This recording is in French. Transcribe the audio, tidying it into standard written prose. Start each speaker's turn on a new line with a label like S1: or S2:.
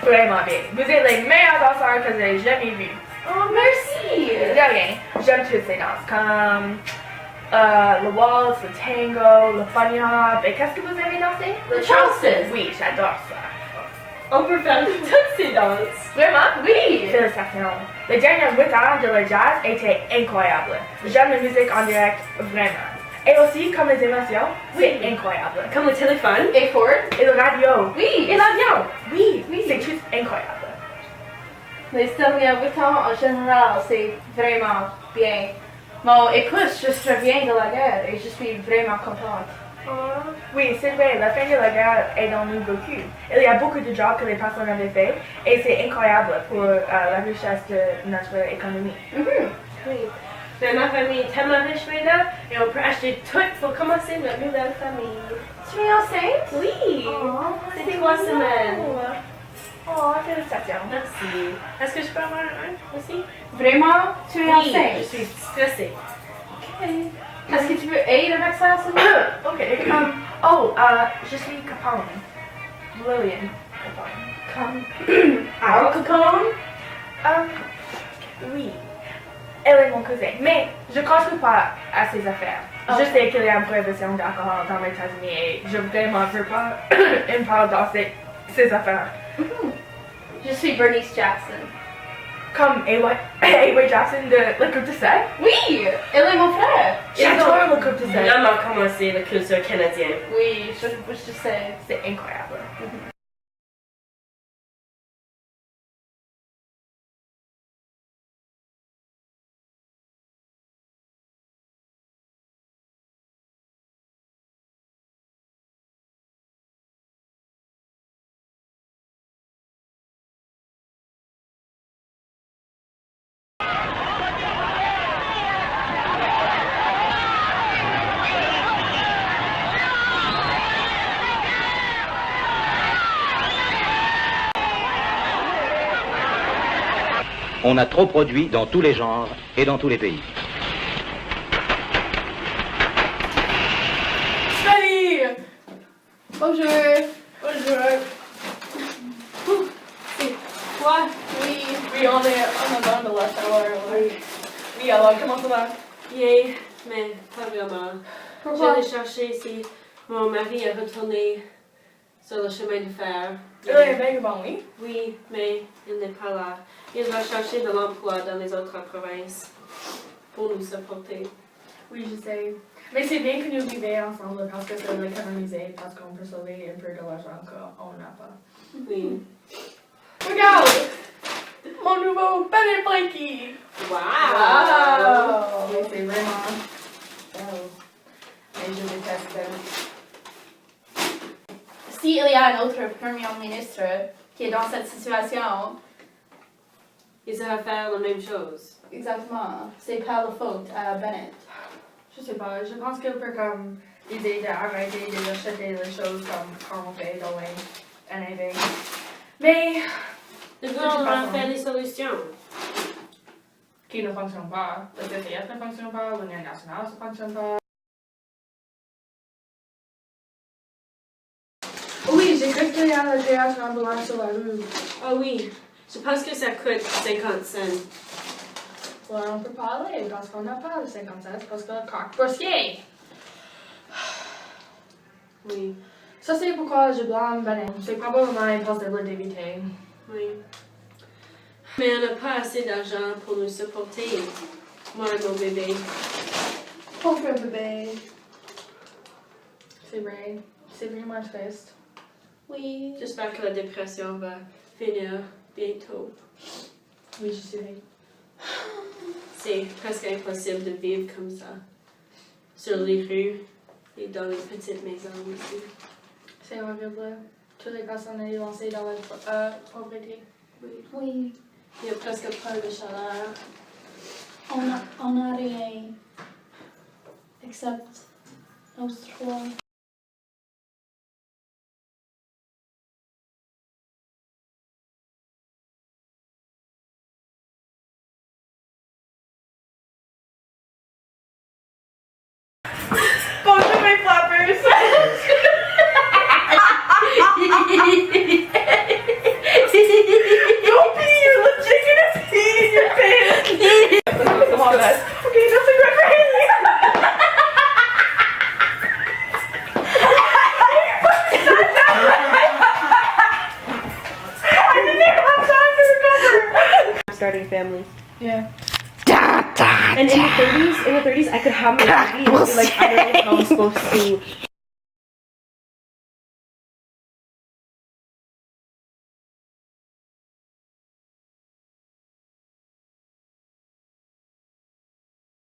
S1: Vraiment bien. Vous êtes les meilleurs danseurs que j'ai jamais vus.
S2: Oh, merci!
S1: De rien. J'aime toutes ces danses, comme le waltz, le tango, le funny hop. Et qu'est-ce que vous avez dansé?
S2: Le Charleston!
S1: Oui, j'adore ça.
S2: On peut faire toutes ces danses!
S1: Vraiment?
S2: Oui!
S1: Félicitations. Les dernières 8 heures de le jazz étaient incroyables. J'aime la musique en direct vraiment. Et aussi, comme les émotions, c'est incroyable.
S2: Comme le téléphone. Et Ford.
S1: Et le radio.
S2: Oui!
S1: Et l'avion. Oui, c'est tout incroyable.
S2: Les derniers 8 ans, en général, c'est vraiment bien. Bon, écoute, je reviens de la guerre et je suis vraiment contente.
S1: Oui, c'est vrai, la fin de la guerre est dans nous beaucoup. Il y a beaucoup de jobs que les personnes avaient fait et c'est incroyable pour la richesse de notre économie.
S2: Oui. Mais ma famille est tellement riche maintenant et on peut acheter tout pour commencer notre nouvelle famille. Tu es enceinte? Oui! C'est 3 semaines.
S1: Oh, félicitations.
S2: Merci. Est-ce que je peux avoir un aussi?
S3: Vraiment? Tu es
S2: Oui,
S3: enceinte?
S2: je suis stressée.
S3: Ok. Est-ce que tu veux aider avec ça, s'il te plaît?
S1: Ok. Je suis Capone. Lillian Capone.
S2: Al Capone?
S1: Oui. Elle est mon cousin, mais je ne contribue pas à ses affaires. Je sais qu'il y a une prohibition d'alcool dans les États-Unis et je vraiment veux pas une part dans ses affaires.
S2: Je suis Bernice Jackson.
S1: Comme A.Y. Jackson de la Coupe de 7.
S2: Oui! Elle est mon frère.
S1: J'adore la Coupe de 7.
S2: Vraiment commencé la culture canadienne. Oui, je sais.
S1: C'est incroyable.
S4: On a trop produit dans tous les genres et dans tous les pays.
S3: Salut! Bonjour!
S1: Bonjour.
S3: C'est toi? Oui.
S1: Oui, on est dans de la chaleur. Oui, alors comment ça va?
S2: Yeah, mais pas vraiment.
S3: Pourquoi?
S2: J'allais chercher si mon mari est retourné sur le chemin de fer.
S1: Il est vagabond, oui.
S2: Oui, mais il n'est pas là. Il va chercher de l'emploi dans les autres provinces pour nous supporter.
S1: Oui, je sais. Mais c'est bien que nous vivions ensemble parce que c'est l'économiser, parce qu'on peut sauver un peu de l'argent qu'on n'a pas.
S2: Oui.
S1: Regarde! Mon nouveau Benny Blanky!
S2: Wow!
S1: Oui, c'est vraiment... Oh. Mais je déteste ça.
S3: S'il y a un autre premier ministre qui est dans cette situation,
S2: Il va faire la même chose.
S3: exactement, c'est pas la faute à Bennett.
S1: Je sais pas, je pense qu'il peut comme aider d'arrêter d'acheter les choses comme on fait dans les NAV. Mais
S2: Le gouvernement fait des solutions.
S1: qui ne fonctionnent pas. Le CCF ne fonctionne pas, l'Union nationale ne fonctionne pas. Oui, j'ai cru qu'il y a le théâtre ambulant sur la rue.
S2: Ah oui, je pense que ça coûte 50 cents.
S1: Ouais, on peut pas aller parce qu'on n'a pas le 50 cents parce que le coq boursier.
S2: Oui,
S1: Ça c'est pourquoi je blâme Benin. C'est probablement un poste de l'éviter.
S2: oui. Mais on n'a pas assez d'argent pour nous supporter. Moi et mon bébé.
S1: Pauvre bébé. C'est vrai. C'est vraiment triste.
S3: Oui.
S2: J'espère que la dépression va finir bientôt.
S1: Oui, je sais.
S2: C'est presque impossible de vivre comme ça. Sur les rues et dans les petites maisons aussi.
S1: C'est horrible. Toutes les personnes sont lancées dans la pauvreté.
S2: Oui.
S3: Oui.
S2: Il y a presque pas de chaleur.
S3: On n'a rien. Except nos trois.
S1: Bonjour mes flappers!
S2: families.
S1: Yeah.
S2: And in the 30s, I could have my baby and be like, I don't know how I'm supposed to